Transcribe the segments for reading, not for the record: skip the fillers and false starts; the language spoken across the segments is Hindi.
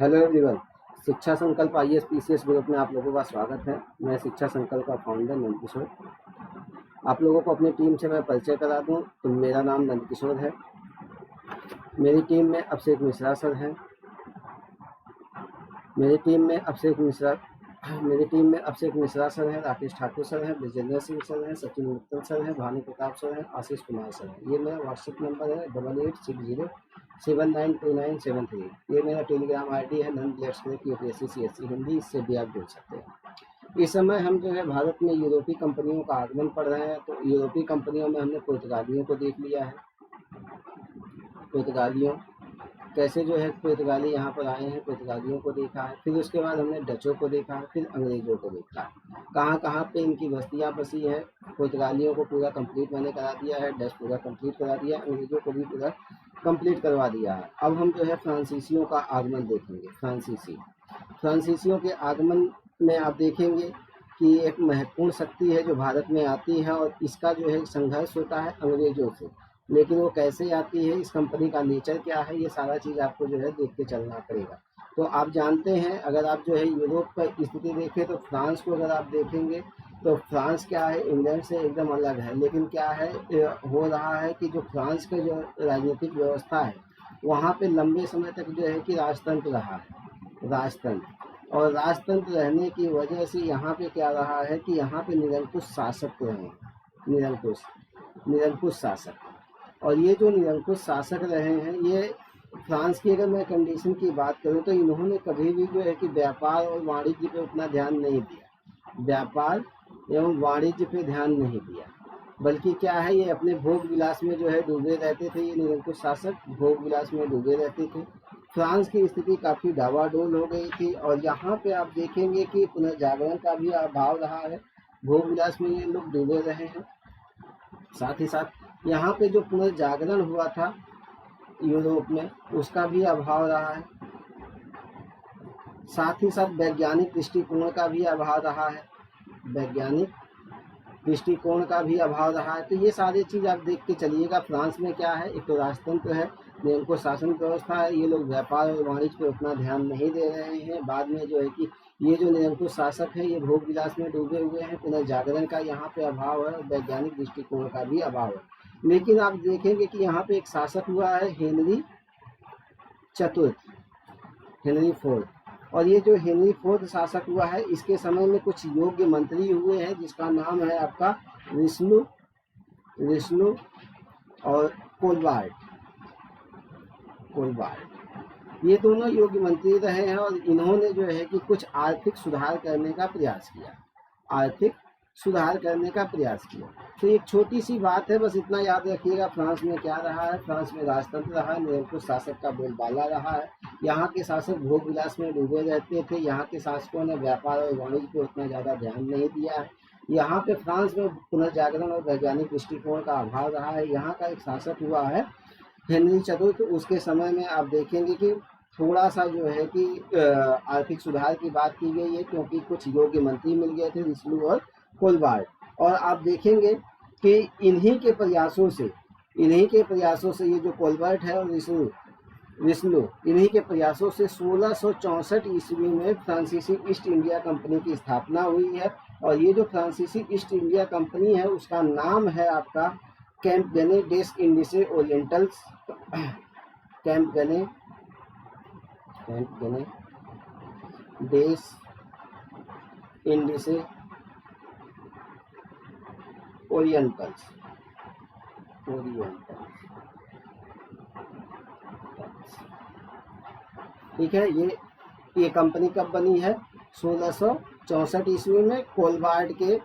Hello everyone. शिक्षा संकल्प आईएएस पीसीएस ग्रुप में आप लोगों का स्वागत है। मैं शिक्षा संकल्प का फाउंडर नंदकिशोर। आप लोगों को अपनी टीम से मैं परिचय करा दूं तो मेरा नाम नंदकिशोर है। मेरी टीम में अभिषेक मिश्रा सर हैं। मेरी टीम में अभिषेक मिश्रा सर हैं, राकेश ठाकुर सर हैं, ब्रजेंद्र सिंह सर हैं, सचिन मित्तल सर हैं, भानु प्रताप सर हैं, आशीष कुमार सर हैं। ये मेरा व्हाट्सएप नंबर है 8860792973। ये मेरा टेलीग्राम आईडी है नंद यूपीएससी सीएससी हिंदी। इससे भी आप जुड़ सकते हैं। इस समय हम जो है भारत में यूरोपीय कंपनियों का आगमन पढ़ रहे हैं। तो यूरोपीय कंपनियों में हमने पुर्तगालियों को देख लिया है। पुर्तगालियों कैसे जो है पुर्तगाली यहाँ पर आए हैं, पुर्तगालियों को देखा है। फिर उसके बाद हमने डचों को देखा है, फिर अंग्रेजों को देखा है। कहाँ कहाँ पे इनकी बस्तियाँ बसी है। पुर्तगालियों को पूरा कंप्लीट मैंने करा दिया है, डच पूरा कंप्लीट करा दिया, अंग्रेजों को भी पूरा कंप्लीट करवा दिया है। अब हम जो है फ्रांसीसियों का आगमन देखेंगे। फ्रांसीसियों के आगमन में आप देखेंगे कि एक महत्वपूर्ण शक्ति है जो भारत में आती है और इसका जो है संघर्ष होता है अंग्रेजों से। लेकिन वो कैसे आती है, इस कंपनी का नेचर क्या है, ये सारा चीज़ आपको जो है देख के चलना पड़ेगा। तो आप जानते हैं, अगर आप जो है यूरोप की स्थिति देखें तो फ्रांस को अगर आप देखेंगे तो फ्रांस क्या है, इंग्लैंड से एकदम अलग है। लेकिन क्या है हो रहा है कि जो फ्रांस का जो राजनीतिक व्यवस्था है वहाँ पे लंबे समय तक जो है कि राजतंत्र रहा है, राजतंत्र। और राजतंत्र रहने की वजह से यहाँ पे क्या रहा है कि यहाँ पे निरंकुश शासक रहे हैं, निरंकुश शासक। और ये जो निरंकुश शासक रहे हैं, ये फ्रांस की अगर मैं कंडीशन की बात करूं तो इन्होंने कभी भी जो है कि व्यापार और वाणिज्य पे उतना ध्यान नहीं दिया, व्यापार एवं वाणिज्य पे ध्यान नहीं दिया। बल्कि क्या है, ये अपने भोग विलास में जो है डूबे रहते थे। ये निरंकुश शासक भोग विलास में डूबे रहते थे। फ्रांस की स्थिति काफ़ी डावाडोल हो गई थी। और यहाँ पे आप देखेंगे कि पुनर्जागरण का भी अभाव रहा है, भोग विलास में ये लोग डूबे रहे हैं। साथ ही साथ यहाँ पे जो पुनर्जागरण हुआ था यूरोप में, उसका भी अभाव रहा है। साथ ही साथ वैज्ञानिक दृष्टिकोण का भी अभाव रहा है, वैज्ञानिक दृष्टिकोण का भी अभाव रहा है। तो ये सारी चीज़ आप देख के चलिएगा। फ्रांस में क्या है, एक तो राजतंत्र है, निरंकुश शासन व्यवस्था है। ये लोग व्यापार और वाणिज्य पे उतना ध्यान नहीं दे रहे हैं। बाद में जो है कि ये जो निरंकुश शासक है, ये भोग विलास में डूबे हुए हैं। पुनर्जागरण का यहाँ पे अभाव है, वैज्ञानिक दृष्टिकोण का भी अभाव है। लेकिन आप देखेंगे कि यहाँ पे एक शासक हुआ है हेनरी चतुर्थ, हेनरी फोर्थ। और ये जो हेनरी फोर्थ शासक हुआ है, इसके समय में कुछ योग्य मंत्री हुए हैं जिसका नाम है आपका रिस्नु और कोलबार्ड। ये दोनों योग्य मंत्री रहे हैं और इन्होंने जो है कि कुछ आर्थिक सुधार करने का प्रयास किया। तो एक छोटी सी बात है, बस इतना याद रखिएगा। फ्रांस में क्या रहा है, फ्रांस में राजतंत्र रहा है, निरंकुश शासक का बोलबाला रहा है। यहाँ के शासक भोग विलास में डूबे रहते थे। यहाँ के शासकों ने व्यापार और वाणिज्य पे उतना ज़्यादा ध्यान नहीं दिया है। यहाँ पे फ्रांस में पुनर्जागरण और वैज्ञानिक दृष्टिकोण का अभाव रहा है। यहाँ का एक शासक हुआ है हेनरी चतुर्थ। उसके समय में आप देखेंगे कि थोड़ा सा जो है कि आर्थिक सुधार की बात की गई है, क्योंकि कुछ योग्य मंत्री मिल गए थे, रिस्लू और कोलबार्ड। और आप देखेंगे कि इन्हीं के प्रयासों से ये जो कोलबर्ट है और रिस्लू, इन्हीं के प्रयासों से 1664 ईस्वी में फ्रांसीसी ईस्ट इंडिया कंपनी की स्थापना हुई है। और ये जो फ्रांसीसी ईस्ट इंडिया कंपनी है, उसका नाम है आपका कैंप गने डेस इंडिसे ओरिएंटल्स, कैंप गने डेस इंडिसे ओरिएंटल्स। ठीक है। ये कंपनी कब बनी है, 1664 ईस्वी में कोलबार्ड के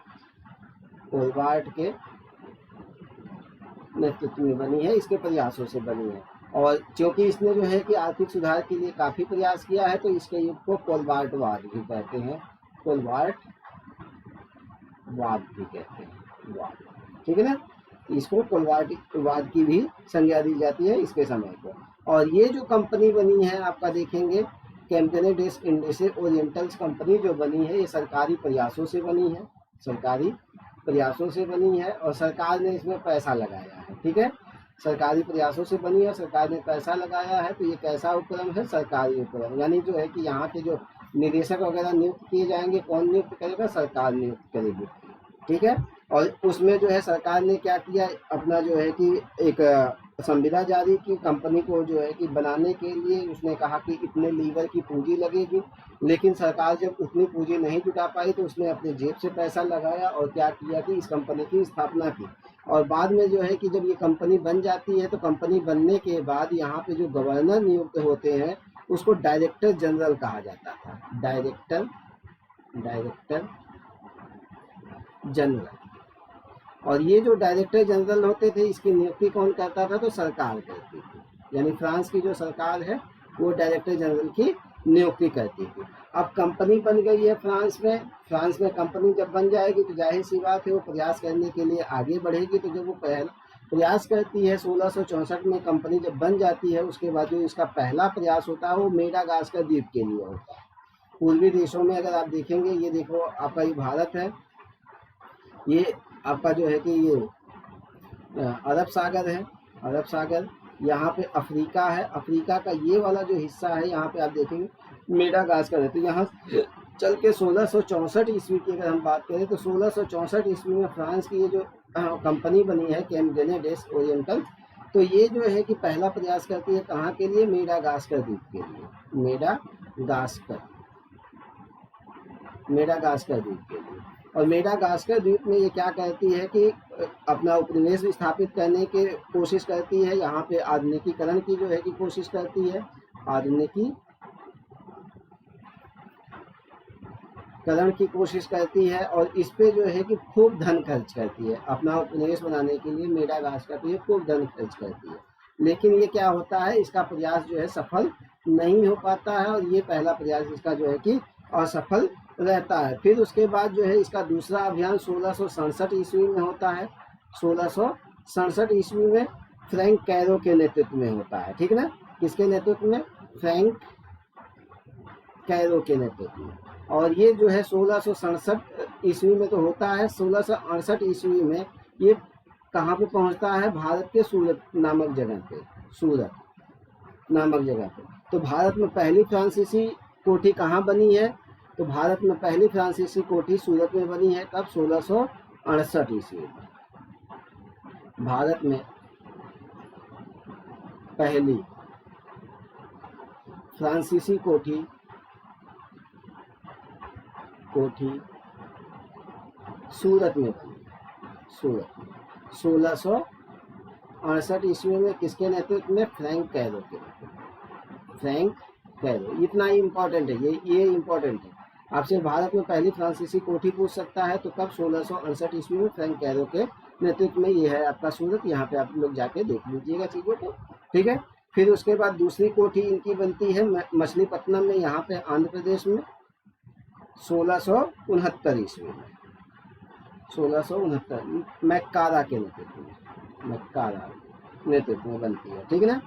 नेतृत्व में बनी है, इसके प्रयासों से बनी है। और क्योंकि इसने जो है कि आर्थिक सुधार के लिए काफ़ी प्रयास किया है, तो इसके युग को कोलबार्डवाद भी कहते हैं, ठीक है ना। इसको कोलबार्डवाद की भी संज्ञा दी जाती है इसके समय को। और ये जो कंपनी बनी है, आपका देखेंगे कैंपेने डेस इंडिसे ओरिएंटल्स कंपनी जो बनी है, ये सरकारी प्रयासों से बनी है और सरकार ने इसमें पैसा लगाया है। ठीक है। सरकारी प्रयासों से बनी है, सरकार ने पैसा लगाया है, तो ये कैसा उपक्रम है? सरकारी उपक्रम। यानी जो है कि यहाँ पे जो निदेशक वगैरह नियुक्त किए जाएंगे, कौन नियुक्त करेगा? सरकार नियुक्त करेगी। ठीक है। और उसमें जो है सरकार ने क्या किया, अपना जो है कि एक संविदा जारी की कंपनी को जो है कि बनाने के लिए। उसने कहा कि इतने लीवर की पूंजी लगेगी, लेकिन सरकार जब उतनी पूंजी नहीं जुटा पाई तो उसने अपने जेब से पैसा लगाया और क्या किया कि इस कंपनी की स्थापना की। और बाद में जो है कि जब ये कंपनी बन जाती है तो कंपनी बनने के बाद यहाँ पे जो गवर्नर नियुक्त होते हैं उसको डायरेक्टर जनरल कहा जाता था। Director general. और ये जो डायरेक्टर जनरल होते थे इसकी नियुक्ति कौन करता था? तो सरकार करती थी। यानी फ्रांस की जो सरकार है वो डायरेक्टर जनरल की नियुक्ति करती थी। अब कंपनी बन गई है फ्रांस में कंपनी जब बन जाएगी तो जाहिर सी बात है वो प्रयास करने के लिए आगे बढ़ेगी। तो जब वो प्रयास करती है 1664 में कंपनी जब बन जाती है, उसके बाद जो इसका पहला प्रयास होता है वो मेडागास्कर द्वीप के लिए होता है। पूर्वी देशों में अगर आप देखेंगे, ये देखो आपका ये भारत है, ये आपका जो है कि ये अरब सागर है, अरब सागर। यहाँ पे अफ्रीका है, अफ्रीका का ये वाला जो हिस्सा है यहाँ पे आप देखेंगे मेडागास्कर है। तो यहाँ चल के 1664 ईस्वी की अगर हम बात करें तो 1664 ईस्वी में फ्रांस की ये जो कंपनी बनी है कैप ग्रेनेडिस ओरिएंटल, तो ये जो है कि पहला प्रयास करती है कहाँ के लिए? मेडागास्कर द्वीप के लिए। मेडागास्कर द्वीप के लिए। और मेडागास्कर द्वीप में ये क्या करती है कि अपना उपनिवेश स्थापित करने की कोशिश करती है। यहाँ पे आधुनिकीकरण की जो है कि कोशिश करती है, आधुनिकीकरण की कोशिश करती है। और इस पे जो है कि खूब धन खर्च करती है, अपना उपनिवेश बनाने के लिए मेडागास्कर पे खूब धन खर्च करती है। लेकिन ये क्या होता है, इसका प्रयास जो है सफल नहीं हो पाता है, और ये पहला प्रयास इसका जो है कि असफल रहता है। फिर उसके बाद जो है इसका दूसरा अभियान 1667 ईस्वी में होता है। 1667 ईस्वी में फ्रैंक कैरो के नेतृत्व में होता है। ठीक ना? किसके नेतृत्व में? फ्रैंक कैरो के नेतृत्व में। और ये जो है 1667 ईस्वी में तो होता है। 1668 ईस्वी में ये कहाँ पे पहुंचता है? भारत के सूरत नामक जगह पे। सूरत नामक जगह पे। तो भारत में पहली फ्रांसीसी कोठी कहाँ बनी है? तो भारत में पहली फ्रांसीसी कोठी सूरत में बनी है। कब? 1668 ईस्वी में भारत में पहली फ्रांसीसी कोठी सूरत में बनी। सूरत 1668 ईस्वी में किसके नेतृत्व में? फ्रैंक कैरो के नेतृत्व। फ्रैंक कैरो, इतना ही इम्पोर्टेंट है ये इम्पोर्टेंट है। आपसे भारत में पहली फ्रांसीसी कोठी पूछ सकता है तो कब? 1668 ईस्वी में फ्रैंक कैरो के नेतृत्व में। ये है आपका सूरत, यहाँ पे आप लोग जाके देख लीजिएगा चीज़ों को। ठीक है। फिर उसके बाद दूसरी कोठी इनकी बनती है मछलीपट्टनम में, यहाँ पे आंध्र प्रदेश में 1669 ईस्वी में। 1669 मैक्कारा के नेतृत्व में, मैक्कारा नेतृत्व में बनती है। ठीक है ना?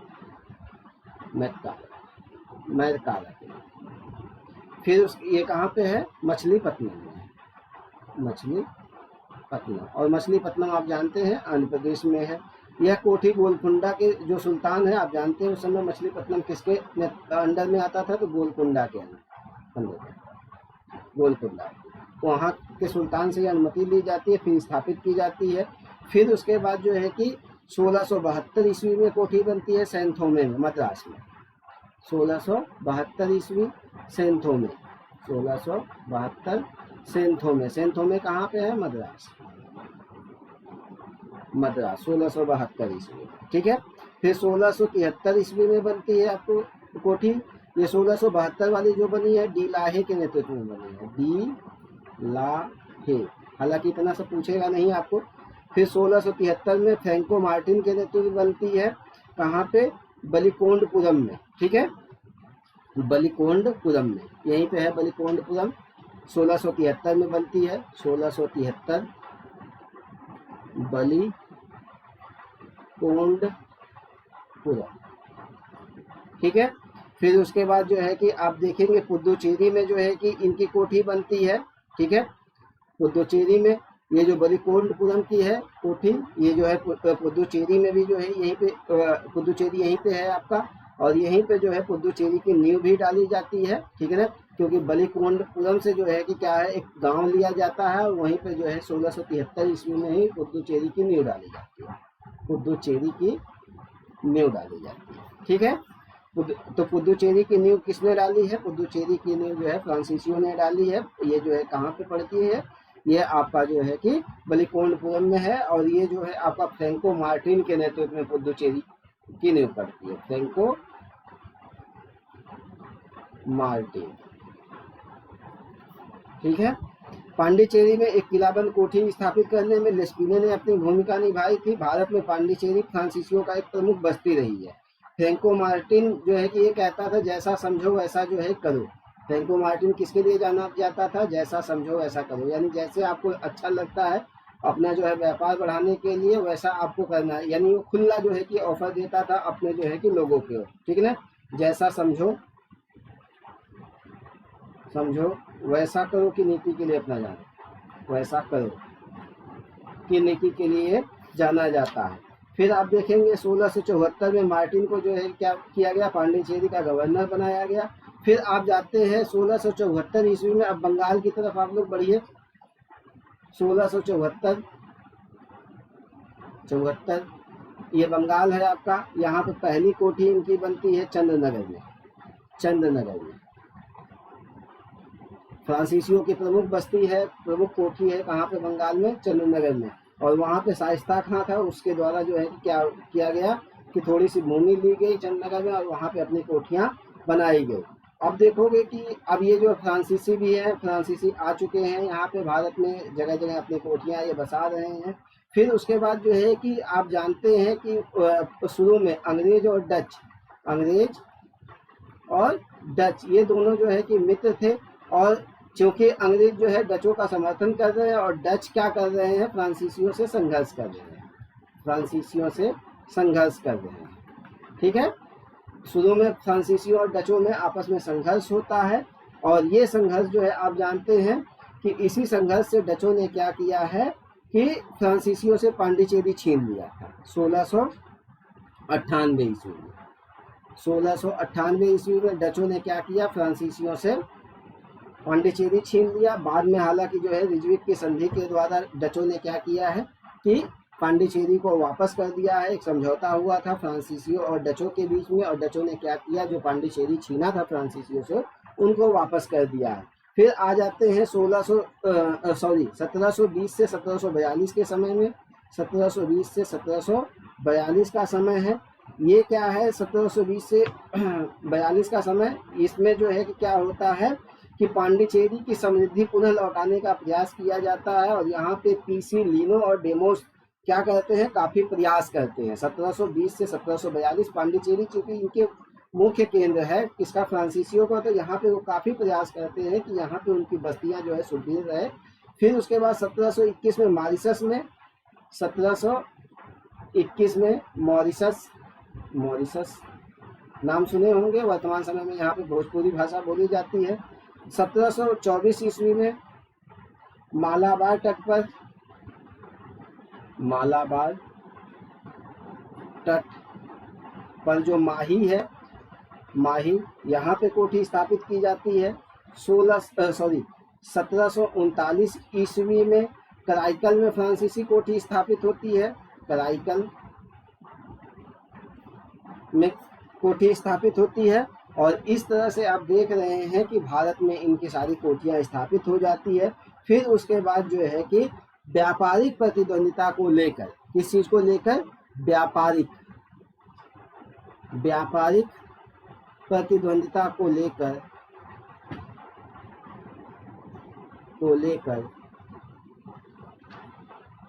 मैक्कारा के। फिर ये कहाँ पे है? मछलीपट्टनम में, मछलीपट्टनम। और मछलीपट्टनम आप जानते हैं आंध्र प्रदेश में है। यह कोठी गोलकुंडा के जो सुल्तान है, आप जानते हैं उस समय मछलीपट्टनम किसके अंडर में आता था? तो गोलकुंडा के अंदर, गोलकुंडा। वहाँ के सुल्तान से अनुमति ली जाती है, फिर स्थापित की जाती है। फिर उसके बाद जो है कि 1672 ईस्वी में कोठी बनती है सैंथोमे में, मद्रास में। 1672 ईस्वी सैंथोमे, 1672 सैंथोमे। सैंथोमे कहाँ पे है? मद्रास, 1672 ईस्वी। ठीक है। फिर 1673 ईस्वी में बनती है आपको कोठी। ये 1672 वाली जो बनी है डी लाहे के नेतृत्व में बनी है, डी लाहे। हालांकि इतना सब पूछेगा नहीं आपको। फिर 1673 में फ्रैंको मार्टिन के नेतृत्व में बनती है। कहाँ पे? बलिकोंडपुरम में। ठीक है, बलिकोंडपुरम में, यहीं पे है बलिकोंडपुरम। 1673 में बनती है, 1673 बलिकोंडपुरम। ठीक है। फिर उसके बाद जो है कि आप देखेंगे पुदुचेरी में जो है कि इनकी कोठी बनती है। ठीक है, पुदुचेरी में ये जो बलिकोंडपुरम की है कोठी, ये जो है पुदुचेरी में भी जो है यहीं पे पुदुचेरी यहीं पे है आपका, और यहीं पे जो है पुदुचेरी की नींव भी डाली जाती है, ठीक है ना। क्योंकि बलिकोंडपुरम से जो है कि क्या है, एक गांव लिया जाता है और वहीं पे जो है 1673 ईस्वी में ही पुदुचेरी की नींव डाली जाती है, पुदुचेरी की नींव डाली जाती है, ठीक है। तो पुदुचेरी की नींव किसने डाली है? पुदुचेरी की नींव जो है फ्रांसीसियों ने डाली है। ये जो है कहाँ पे पड़ती है? ये आपका जो है कि बलिकोंडपुरम में है, और ये जो है आपका फ्रैंको मार्टिन के नेतृत्व में पुदुचेरी की नींव पड़ती है, फ्रैंको मार्टिन, ठीक है। पांडिचेरी में एक किलाबंद कोठी स्थापित करने में लेस्पिने ने अपनी भूमिका निभाई थी। भारत में पांडिचेरी फ्रांसीसियों का एक प्रमुख बस्ती रही है। फ्रैंको मार्टिन जो है कि ये कहता था जैसा समझो वैसा जो है करो। फ्रैंको मार्टिन किसके लिए जाना जाता था? जैसा समझो वैसा करो, यानी जैसे आपको अच्छा लगता है अपना जो है व्यापार बढ़ाने के लिए वैसा आपको करना है, यानी वो खुला जो है कि ऑफर देता था अपने जो है कि लोगों के, ठीक है ना। जैसा समझो वैसा करो की नीति के लिए अपना जाना, वैसा करो की नीति के लिए जाना जाता है। फिर आप देखेंगे 1674 में मार्टिन को जो है क्या किया गया? पांडिचेरी का गवर्नर बनाया गया। फिर आप जाते हैं 1674 ईस्वी में, अब बंगाल की तरफ आप लोग बढ़िए। 1674 ये बंगाल है आपका। यहाँ पे पहली कोठी इनकी बनती है चंद्रनगर में। फ्रांसीसियों की प्रमुख बस्ती है, प्रमुख कोठी है कहाँ पे? बंगाल में, चंद्रनगर में। और वहाँ पे शाइस्ता खां था, उसके द्वारा जो है कि क्या किया गया कि थोड़ी सी भूमि ली गई चंद्रनगर में और वहाँ पे अपनी कोठियाँ बनाई गई। अब देखोगे कि अब ये जो फ्रांसीसी भी है, फ्रांसीसी आ चुके हैं यहाँ पे भारत में, जगह जगह अपनी कोठियाँ ये बसा रहे हैं। फिर उसके बाद जो है कि आप जानते हैं कि शुरू में अंग्रेज और डच ये दोनों जो है कि मित्र थे, और क्योंकि अंग्रेज जो है डचों का समर्थन कर रहे हैं और डच क्या कर रहे हैं? फ्रांसीसियों से संघर्ष कर रहे हैं, ठीक है। शुरू में फ्रांसीसियों और डचों में आपस में संघर्ष होता है, और ये संघर्ष जो है आप जानते हैं कि इसी संघर्ष से डचों ने क्या किया है कि फ्रांसीसियों से पांडिचेरी छीन लिया था 1698 ईस्वी में। 1698 ईस्वी में डचों ने क्या किया? फ्रांसीसियों से पांडिचेरी छीन लिया। बाद में हालांकि जो है रिजविक की संधि के द्वारा डचों ने क्या किया है कि पांडिचेरी को वापस कर दिया है। एक समझौता हुआ था फ्रांसीसियों और डचों के बीच में, और डचों ने क्या किया? जो पांडिचेरी छीना था फ्रांसीसियों से उनको वापस कर दिया है। फिर आ जाते हैं 1720 से 1742 के समय में। 1720 से 1742 का समय है। ये क्या है? 1720 से 42 का समय, इसमें जो है कि क्या होता है कि पांडिचेरी की समृद्धि पुनः लौटाने का प्रयास किया जाता है, और यहाँ पे पीसी लीनो और डेमोस क्या करते हैं? काफी प्रयास करते हैं। 1720 से 1742 पांडिचेरी चूंकि इनके मुख्य केंद्र है किसका? फ्रांसीसियों का, तो यहाँ पे वो काफी प्रयास करते हैं कि यहाँ पे उनकी बस्तियां जो है सुदृढ़ रहे। फिर उसके बाद 1721 में मॉरिशस में, 1721 में मॉरिशस नाम सुने होंगे, वर्तमान समय में यहाँ पे भोजपुरी भाषा बोली जाती है। 1724 ईस्वी में मालाबार तट पर जो माही यहाँ पे कोठी स्थापित की जाती है। 1739 ईस्वी में कराईकल में फ्रांसीसी कोठी स्थापित होती है। कराईकल में कोठी स्थापित होती है, और इस तरह से आप देख रहे हैं कि भारत में इनकी सारी कोठियां स्थापित हो जाती है। फिर उसके बाद जो है कि व्यापारिक प्रतिद्वंदिता को लेकर, किस चीज को लेकर? व्यापारिक प्रतिद्वंदिता को लेकर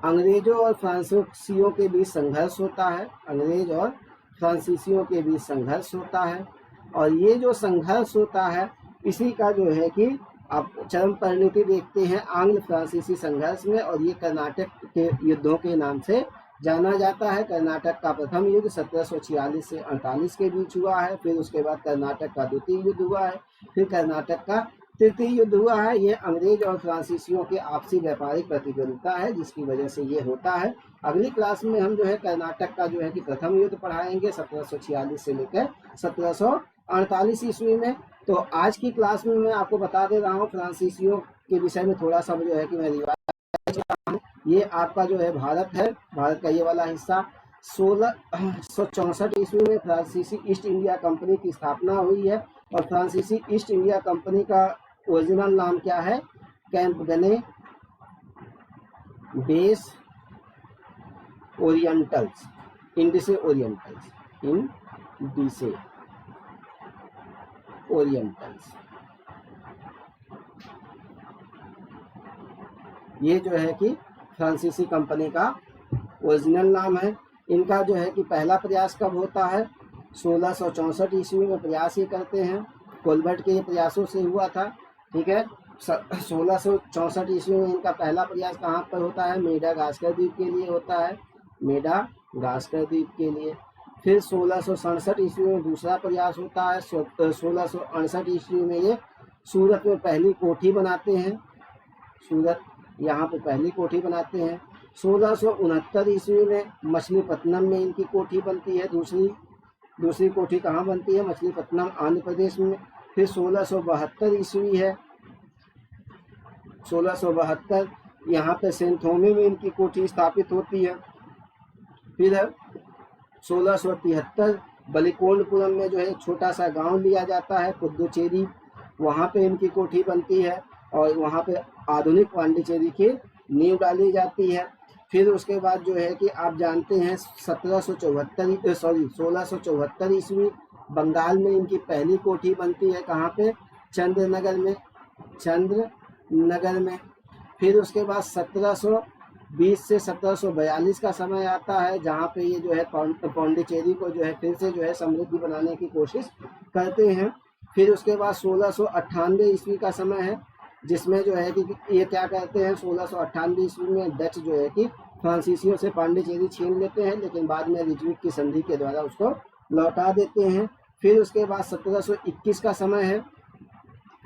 अंग्रेजों और फ्रांसीसियों के बीच संघर्ष होता है। और ये जो संघर्ष होता है इसी का जो है कि आप चरम परिणति देखते हैं आंग्ल फ्रांसीसी संघर्ष में, और ये कर्नाटक के युद्धों के नाम से जाना जाता है। कर्नाटक का प्रथम युद्ध 1746 से 48 के बीच हुआ है। फिर उसके बाद कर्नाटक का द्वितीय युद्ध हुआ है। फिर कर्नाटक का तृतीय युद्ध हुआ है, ये अंग्रेज और फ्रांसीसियों के आपसी व्यापारिक प्रतिद्वंदिता है जिसकी वजह से ये होता है। अगली क्लास में हम जो है कर्नाटक का जो है कि प्रथम युद्ध पढ़ाएंगे 1746 से लेकर 1748 ईस्वी में। तो आज की क्लास में मैं आपको बता दे रहा हूँ फ्रांसीसियों के विषय में थोड़ा सा जो है कि मैं रिवाइज। ये आपका जो है भारत है, भारत का ये वाला हिस्सा। 1664 ईस्वी में फ्रांसीसी ईस्ट इंडिया कंपनी की स्थापना हुई है और फ्रांसीसी ईस्ट इंडिया कंपनी का ओरिजिनल नाम क्या है? कैंप गने बेस ओरिएंटल्स, इंडिसे ओरिएंटल्स, इंडिसे ओरिएंटल्स। ये जो है कि फ्रांसीसी कंपनी का ओरिजिनल नाम है। इनका जो है कि पहला प्रयास कब होता है? 1664 ईस्वी में प्रयास ये करते हैं, कोलबर्ट के प्रयासों से हुआ था। ठीक है, 1664 ईस्वी में इनका पहला प्रयास कहाँ पर होता है? मेडागास्कर द्वीप के लिए होता है, मेडागास्कर द्वीप के लिए। फिर 1667 ईस्वी में दूसरा प्रयास होता है। 1668 ईस्वी में ये सूरत में पहली कोठी बनाते हैं, सूरत यहाँ पे पहली कोठी बनाते हैं। 1669 ईस्वी में मछलीपट्टनम में इनकी कोठी बनती है, दूसरी कोठी कहाँ बनती है? मछलीपट्टनम, आंध्र प्रदेश में। फिर 1672 ईस्वी है, 1672 यहाँ पे सेंथोमे में इनकी कोठी स्थापित होती है। फिर 1673 बलिकोंडपुरम में जो है एक छोटा सा गांव लिया जाता है पुदुचेरी, वहाँ पे इनकी कोठी बनती है और वहाँ पे आधुनिक पांडिचेरी की नींव डाली जाती है। फिर उसके बाद जो है कि आप जानते हैं 1674 ईस्वी बंगाल में इनकी पहली कोठी बनती है। कहाँ पे? चंद्रनगर में, चंद्रनगर में। फिर उसके बाद 1720 से 1742 का समय आता है जहाँ पे ये जो है पांडिचेरी को जो है फिर से जो है समृद्धि बनाने की कोशिश करते हैं। फिर उसके बाद 1698 ईस्वी का समय है जिसमें जो है कि ये क्या करते हैं? 1698 ईस्वी में डच जो है कि फ्रांसीसियों से पांडिचेरी छीन लेते हैं, लेकिन बाद में रिजविक की संधि के द्वारा उसको लौटा देते हैं। फिर उसके बाद 1721 का समय है,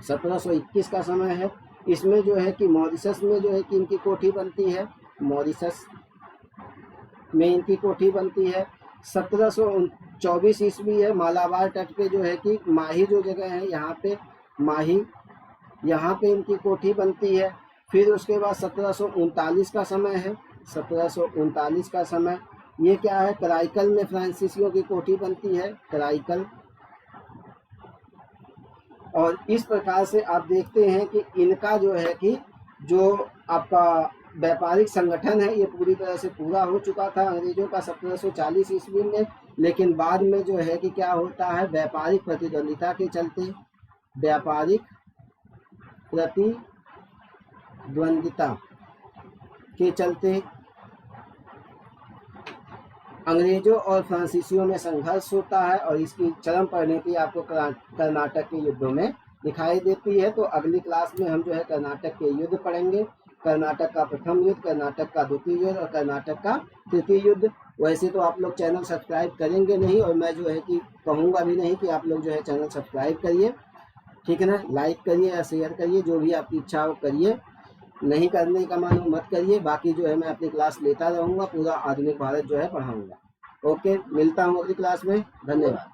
1721 का समय है। इसमें जो है कि मॉरिशस में जो है कि इनकी कोठी बनती है, मॉरिशस में इनकी कोठी बनती है। 1724 ईस्वी है, मालाबार तट पे जो है कि माही जो जगह है यहाँ पे माही, यहाँ पे इनकी कोठी बनती है। फिर उसके बाद 1739 का समय है, 1739 का समय ये क्या है? कराईकल में फ्रांसीसियों की कोठी बनती है, कराईकल। और इस प्रकार से आप देखते हैं कि इनका जो है कि जो आपका व्यापारिक संगठन है ये पूरी तरह से पूरा हो चुका था अंग्रेजों का 1740 ईस्वी में, लेकिन बाद में जो है कि क्या होता है? व्यापारिक प्रतिद्वंदिता के चलते, व्यापारिक प्रतिद्वंदिता के चलते अंग्रेजों और फ्रांसीसियों में संघर्ष होता है और इसकी चरम परिणति आपको कर्नाटक के युद्धों में दिखाई देती है। तो अगली क्लास में हम जो है कर्नाटक के युद्ध पढ़ेंगे, कर्नाटक का प्रथम युद्ध, कर्नाटक का द्वितीय युद्ध और कर्नाटक का तृतीय युद्ध। वैसे तो आप लोग चैनल सब्सक्राइब करेंगे नहीं और मैं जो है कि कहूँगा भी नहीं कि आप लोग जो है चैनल सब्सक्राइब करिए, ठीक है ना? लाइक करिए या शेयर करिए, जो भी आपकी इच्छा हो करिए, नहीं करने का मानो मत करिए। बाकी जो है मैं अपनी क्लास लेता रहूँगा, पूरा आधुनिक भारत जो है पढ़ाऊँगा। ओके, मिलता हूँ अगली क्लास में, धन्यवाद।